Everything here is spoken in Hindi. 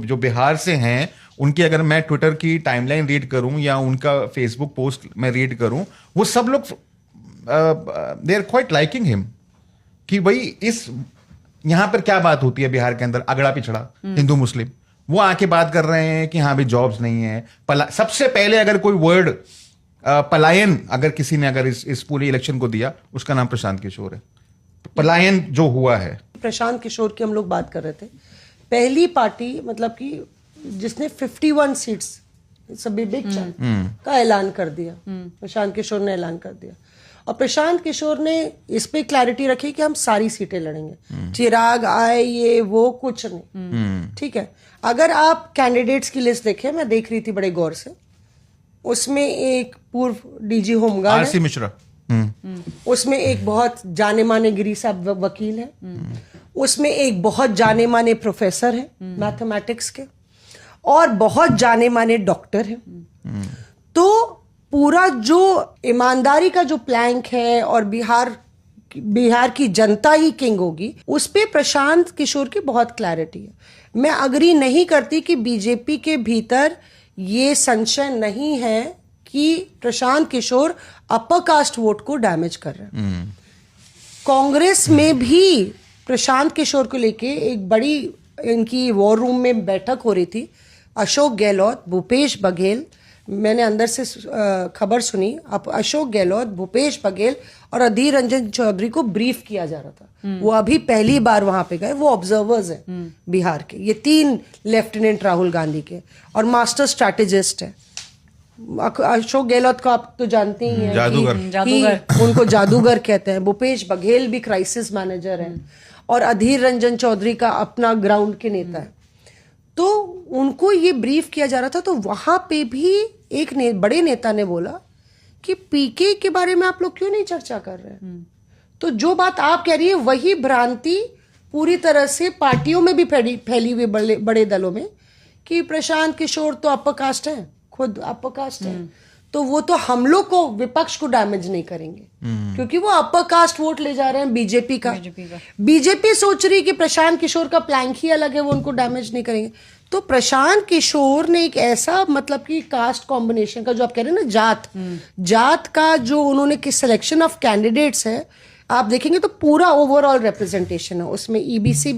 जो बिहार से हैं उनकी अगर मैं ट्विटर की टाइमलाइन रीड करूं या उनका फेसबुक पोस्ट मैं रीड करूं, वो सब लोग they are quite liking him कि भाई इस यहां पर क्या बात होती है बिहार के अंदर, अगड़ा पिछड़ा हिंदू मुस्लिम, वो आके बात कर रहे हैं कि हाँ भी जॉब्स नहीं है। सबसे पहले अगर कोई वर्ड पलायन अगर किसी ने अगर इस पूरे इलेक्शन को दिया, उसका नाम प्रशांत किशोर है। पलायन जो हुआ है, प्रशांत किशोर की हम लोग बात कर रहे थे, पहली पार्टी मतलब कि जिसने 51 सीट्स सभी बिग चंक का ऐलान कर दिया, प्रशांत किशोर ने ऐलान कर दिया। और प्रशांत किशोर ने इस पे क्लैरिटी रखी कि हम सारी सीटें लड़ेंगे, चिराग आए ये वो कुछ नहीं, ठीक है। अगर आप कैंडिडेट्स की लिस्ट देखें, मैं देख रही थी बड़े गौर से, उसमें एक पूर्व डीजी होमगार्ड आरसी मिश्रा, उसमें एक बहुत जाने माने गिरी साहब वकील है, उसमें एक बहुत जाने माने प्रोफेसर है मैथमेटिक्स के, और बहुत जाने माने डॉक्टर है। तो पूरा जो ईमानदारी का जो प्लैंक है और बिहार की जनता ही किंग होगी, उस पे प्रशांत किशोर की बहुत क्लैरिटी है। मैं अग्री नहीं करती कि बीजेपी के भीतर ये संशय नहीं है कि Prashant Kishor upper caste vote को डैमेज कर रहे हैं। कांग्रेस में भी प्रशांत किशोर को लेके एक बड़ी इनकी वॉर रूम में बैठक हो रही थी। अशोक गहलोत, भूपेश बघेल, मैंने अंदर से खबर सुनी, अब अशोक गहलोत, भूपेश बघेल और अधीर रंजन चौधरी को ब्रीफ किया जा रहा था। वो अभी पहली बार वहां पे गए, वो ऑब्जर्वर्स हैं बिहार के, ये 3 लेफ्टिनेंट राहुल गांधी के, और मास्टर स्ट्रैटेजिस्ट है। अशोक गहलोत को आप तो जानते ही हैं, जादूगर। उनको जादूगर कहते हैं। भूपेश बघेल भी क्राइसिस मैनेजर है, और अधीर रंजन चौधरी का अपना ग्राउंड के नेता है। तो उनको ये ब्रीफ किया जा रहा था, तो वहां पे भी एक बड़े नेता ने बोला कि पीके के बारे में आप लोग क्यों नहीं चर्चा कर रहे हैं। तो जो बात आप कह रही है वही भ्रांति पूरी तरह से पार्टियों में भी फैली हुई बड़े दलों में, कि प्रशांत किशोर तो अपर कास्ट है, खुद अपर कास्ट है, तो वो तो हम लोग को, विपक्ष को डैमेज नहीं करेंगे, क्योंकि वो अपर कास्ट वोट ले जा रहे हैं बीजेपी का। बीजेपी सोच रही कि प्रशांत किशोर का प्लैंक ही अलग है, वो उनको डैमेज नहीं करेंगे। तो प्रशांत किशोर ने एक ऐसा मतलब कि कास्ट कॉम्बिनेशन का, जो आप कह रहे हैं ना, जात का जो उन्होंने किस सिलेक्शन ऑफ कैंडिडेट्स है, आप देखेंगे तो पूरा ओवरऑल रिप्रेजेंटेशन है उसमें। ईबीसी